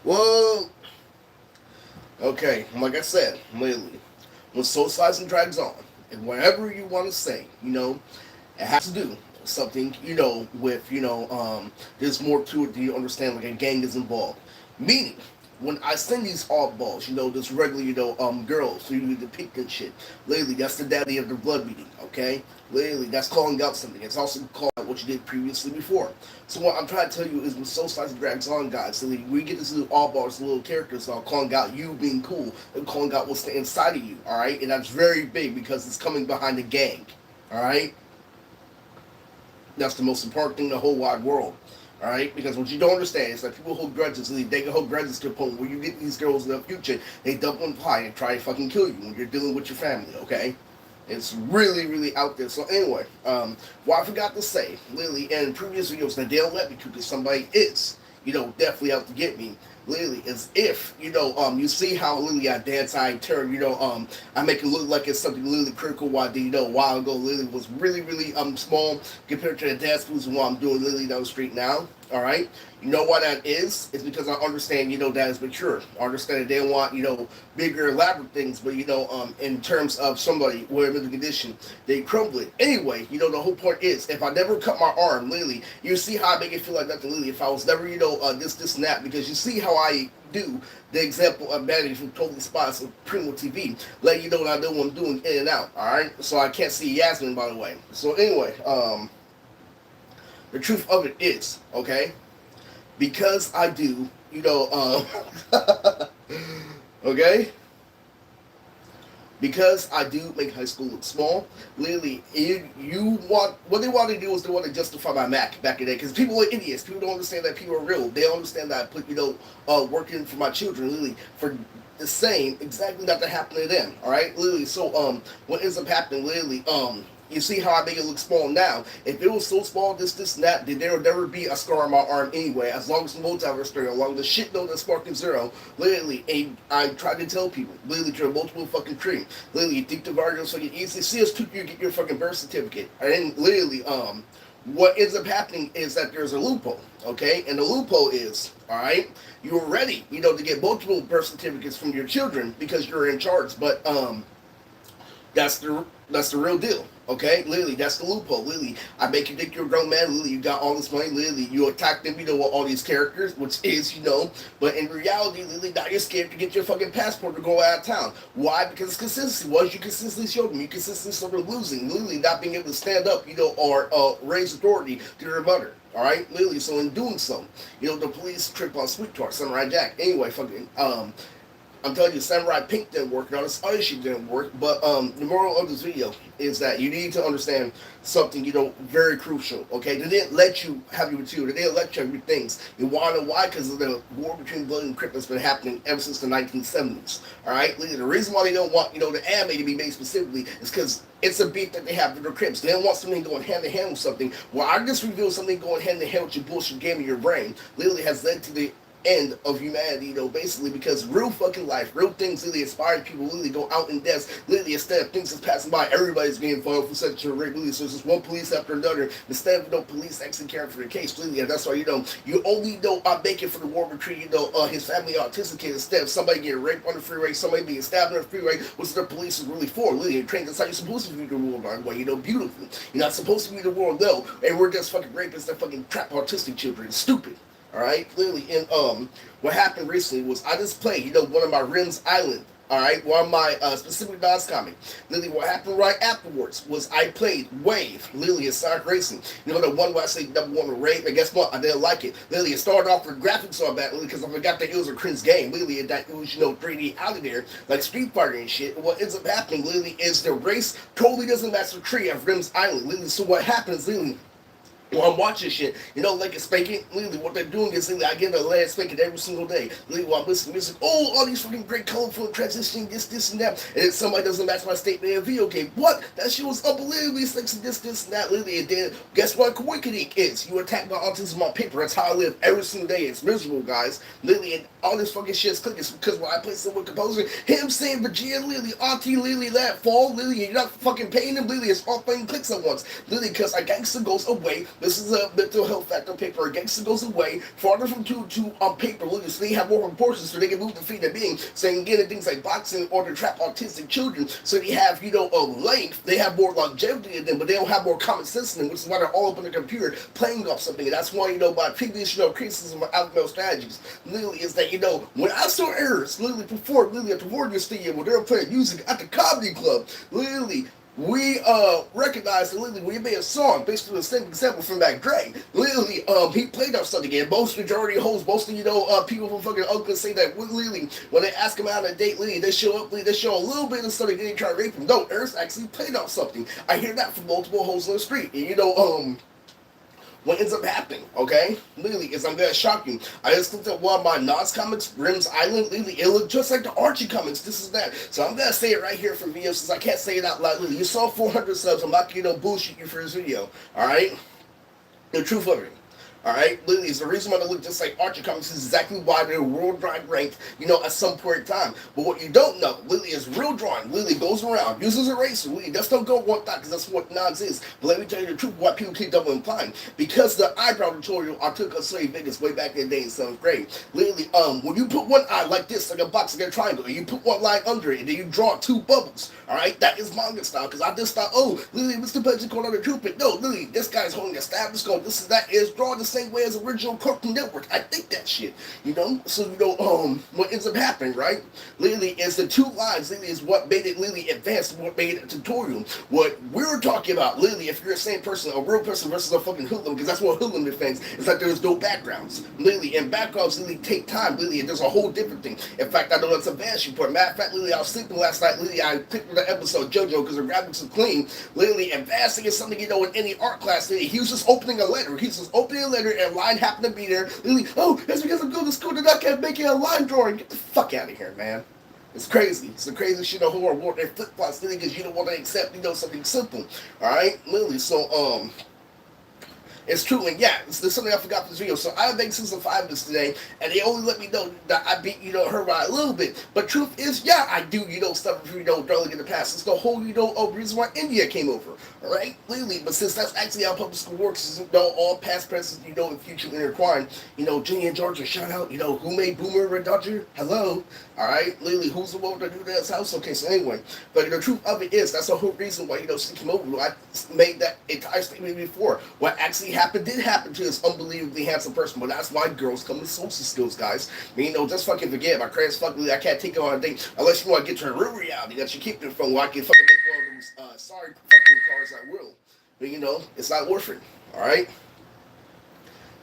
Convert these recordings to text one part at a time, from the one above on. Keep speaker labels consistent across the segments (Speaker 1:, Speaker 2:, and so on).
Speaker 1: Well, okay, like I said, lately, when socializing drags on, and whatever you want to say, it has to do something, with, there's more to it than you understand, like a gang is involved. Meaning, when I send these oddballs, this regular, girls who you depict and shit, lately, that's the daddy of the blood meeting, okay? Lately, that's calling out something. It's also calling out what you did previously before. So what I'm trying to tell you is when Soul Slice drags on, guys, so we get this little oddball, this little character, so calling out you being cool and calling out what's inside of you, alright? And that's very big because it's coming behind a gang, alright? That's the most important thing in the whole wide world. All right, because what you don't understand is that people hold grudges. They can hold grudges to a point where you get these girls in the future, they dump one pie and try to fucking kill you when you're dealing with your family. Okay, it's really, really out there. So anyway, what I forgot to say, Lily, in previous videos that they don't let me to because somebody is, definitely out to get me. Lily, is if, you see how Lily I dance, I turn, I make it look like it's something really critical. Why did a while ago Lily was really, really small compared to the dance moves and what I'm doing Lily down the street now. All right, you know why that is? It's because I understand, that is mature. I understand that they want, bigger, elaborate things, but in terms of somebody with a condition, they crumble it. Anyway, the whole point is, if I never cut my arm, Lily, you see how I make it feel like nothing, Lily. If I was never, this, and that, because you see how I do the example of Manny from Totally Spots of Primo TV, letting you know that I know what I'm doing in and out. All right, so I can't see Yasmin, by the way. So anyway, the truth of it is, okay, because I do, okay, because I do make high school look small. Literally, you want what they want to do is they want to justify my Mac back in the day because people are idiots. People don't understand that people are real. They don't understand that I put working for my children, literally for the same exactly not to happen to them. All right, literally. So what ends up happening, literally, you see how I make it look small now. If it was so small, this, and that, then there would never be a scar on my arm anyway. As long as the multiverse story, along the shit though that's Sparking Zero, literally, and I try to tell people, literally, you're a multiple fucking cream. Literally, you think the Guardians fucking easy. See us, you get your fucking birth certificate. And then, literally, what ends up happening is that there's a loophole, okay? And the loophole is, all right, you're ready, to get multiple birth certificates from your children because you're in charge. But that's the real deal. Okay, Lily, that's the loophole. Lily, I make you think you're a grown man. Lily, you got all this money. Lily, you attack them, with all these characters, which is, But in reality, Lily, now you're scared to get your fucking passport to go out of town. Why? Because it's consistency. Once you consistently show them, you consistently sort of losing. Lily not being able to stand up, or raise authority to their mother. All right, Lily. So in doing so, the police trip on Sweet Talk, Samurai Jack. Anyway, fucking I'm telling you, Samurai Pink didn't work, and all this other shit didn't work. But the moral of this video is that you need to understand something, very crucial. Okay, they didn't let you have your material. They didn't let you have your things. You want to know why? Because of the war between Blood and Crip that's been happening ever since the 1970s. All right, the reason why they don't want the anime to be made specifically is because it's a beat that they have with their Crips. They don't want something going hand in hand with something. Well, I just revealed something going hand in hand with your bullshit game in your brain. Literally has led to the end of humanity, basically, because real fucking life, real things really inspire people, really go out in depth, literally, instead of things that's passing by, everybody's getting involved for such a rape, really, so it's just one police after another, instead of, police actually caring for the case, really, and that's why, you only I'm making for the war retreat, his family autistic kid, instead of somebody getting raped on the freeway, somebody being stabbed on the freeway, which the police is really for, literally, and trained, that's how you're supposed to be the world, by the way, beautifully, you're not supposed to be the world, though, and we're just fucking rapists that fucking trap autistic children, it's stupid. All right, clearly, and what happened recently was I just played, one of my Rims Island. All right, one of my specific DOS comic. Literally, what happened right afterwards was I played Wave, literally, in Sonic Racing. The one where I say number one with Rave, and guess what? I didn't like it. Literally, it started off with graphics on that, because I forgot that it was a cringe game. Literally, and that it was, 3D out of there, like Street Fighter and shit. And what ends up happening, literally, is the race totally doesn't match the tree of Rims Island. Literally, so what happens, literally, while I'm watching shit, like a spanking, literally what they're doing is literally I get a lad spanking every single day. Literally while I'm listening to music, all these fucking great colorful transitioning, this, and that. And then somebody doesn't match my statement in a video game. What? That shit was unbelievably sexy, this, and that, literally. And then guess what Kawaii is? You attack my autism on paper. That's how I live every single day. It's miserable, guys. Literally, and all this fucking shit's clicking because when I play someone composer, him saying Virginia, literally, Auntie, literally, let fall, literally, and you're not fucking paying him, literally, it's all fucking clicks at once. Literally, because a gangster goes away This is a mental health factor paper. A gangster goes away, farther from two to on paper, so they have more proportions so they can move the feet of being. So they can get into things like boxing or to trap autistic children. So they have, length, they have more longevity in them, but they don't have more common sense in them, which is why they're all up on the computer playing off something. And that's why, by previous, criticism of alpha male strategies, literally is that, when I saw errors, literally performed, literally at the Warrior Stadium when they were playing music at the comedy club, literally, we recognized that literally we made a song based on the same example from that Dre. Literally, he played off something, and most majority of hoes, most of people from fucking Oakland say that literally when they ask him out on a date, literally they show up, they show a little bit of something, they try to rape him. No, Ernst actually played off something. I hear that from multiple hoes on the street, and what ends up happening, okay? Literally, is I'm gonna shock you. I just looked at one of my Nas comics, Rim's Island. Literally, it looked just like the Archie comics. This is that. So I'm gonna say it right here for video since I can't say it out loud. Literally, you saw 400 subs. I'm not gonna bullshit you for this video. All right? The truth of it. Alright, literally, it's the reason why they look just like Archie comics is exactly why they're worldwide ranked, at some point in time. But what you don't know, literally, is real drawing. Literally goes around, uses a eraser. Literally, just don't go one thought, because that's what Nas is. But let me tell you the truth, what people keep double implying. Because the eyebrow tutorial I took on Slave Vegas way back in the day in 7th grade. Literally, when you put one eye like this, like a box, like a triangle, and you put one line under it, and then you draw two bubbles. Alright, that is manga style, because I just thought, literally, Mr. Pudge going on the truth, but no, literally, this guy's holding a stab, this is that, is drawing the same way as original Cartoon Network. I think that shit, So, what ends up happening, right? Literally, is the two lines, literally, is what made it literally advanced, what made it a tutorial. What we're talking about, literally, if you're the same person, a real person versus a fucking hoodlum, because that's what hoodlum defends, it's like there's no backgrounds. Literally, and backgrounds literally take time, literally, and there's a whole different thing. In fact, I know that's a bad report. Matter of fact, literally, I was sleeping last night, literally, I picked up the episode JoJo because the graphics are clean. Literally, advancing is something, in any art class, literally, he was just opening a letter. He's just opening a letter, and a line happened to be there. Literally, that's because I'm going to school that I can't make it a line drawing. Get the fuck out of here, man. It's crazy. It's the crazy shit of horror war. They flip flops, literally, because you don't want to accept, something simple. Alright? Literally, so, it's true, and yeah, this is something I forgot for this video. So I made season 5 of this today, and they only let me know that I beat, her by a little bit. But truth is, yeah, I do, stuff, darling in the past. It's the whole, reason why India came over, alright? Literally, but since that's actually how public school works, is, all past, present, and future intertwined. Jenny and Georgia, shout out, who made Boomer Red Dodger? Hello, alright? Literally, who's the one that do that house? Okay, so anyway, but the truth of it is, that's the whole reason why, she came over. I made that entire statement before. What actually did happen to this unbelievably handsome person, but that's why girls come with social skills, guys. Just fucking forget my crazy fucking. I can't take it on a date unless you want to get to a real reality that you keep it from. Where I can fucking make one of those sorry fucking cars I will, but it's not worth it. All right.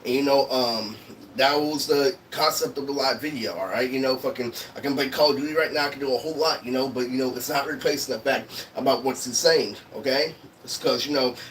Speaker 1: And that was the concept of the live video, all right? Fucking, I can play Call of Duty right now, I can do a whole lot, but, it's not replacing the fact about what's insane, okay? It's because,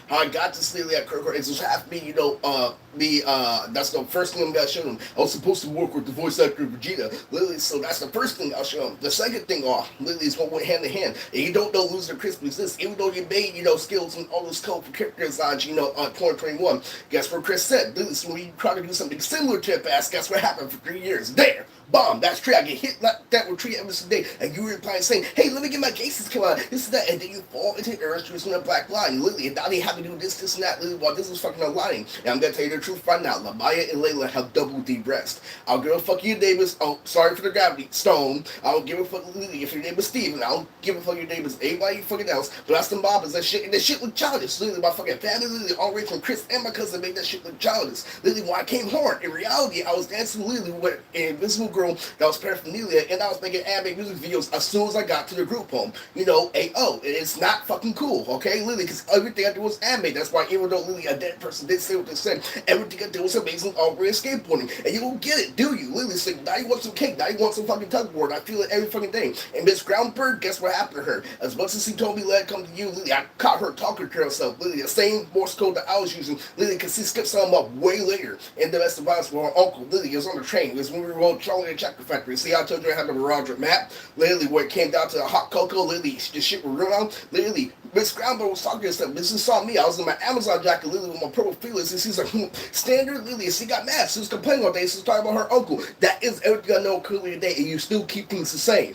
Speaker 1: how I got this literally at Kirk, it just happened to be, that's the first thing I'm going to show them. I was supposed to work with the voice actor of Vegeta, literally, so that's the first thing I'll show them. The second thing, literally, is what went hand in hand. And you don't know Loser Crispy exists, even though you made, skills and all this code for character designs, on 2021. Guess what Chris said? Literally, so when you try to do something similar to it, guess what happened for 3 years? There! Bomb, that's true. I get hit like that with 3 episodes a day, and you reply saying, hey, let me get my cases come out, this is that, and then you fall into errors using a black line, literally, and now they have to do this, and that, literally, while this is fucking aligning. And I'm gonna tell you the truth right now, Lamaya and Layla have double D breast. I'll give a fuck your neighbors, sorry for the gravity, Stone, I don't give a fuck, literally, if your name is Steven, I don't give a fuck your neighbors, anybody fucking else, but that's the mobbers, that shit, and that shit look childish, literally, my fucking family, literally, all the way from Chris and my cousin made that shit look childish, literally, when I came hard, in reality, I was dancing literally with an invisible girl that was paraphernalia, and I was making anime music videos as soon as I got to the group home. It's not fucking cool, okay? Literally, because everything I did was anime. That's why even though literally a dead person did say what they said, everything I did was amazing over skateboarding. And you don't get it, do you? Literally, it's like, now you want some cake, now you want some fucking tugboard. I feel it every fucking day. And Miss Groundbird, guess what happened to her? As much as he told me let it come to you, literally, I caught her talking to herself. Literally, the same Morse code that I was using, literally, because he skipped something up way later in domestic violence with our uncle. Literally, it was on the train. It was when we were on Charlie and Checker Factory. See, I told you I had the Mirage map. Literally, where it came down to the hot cocoa, literally, the shit was real out. Literally, Miss Groundbird was talking to herself. This saw me. I was in my Amazon jacket, literally, with my purple feelings, and she's like, standard, literally, she got mad. She was complaining all day. She was talking about her uncle. That is everything I know clearly today, and you still keep things the same.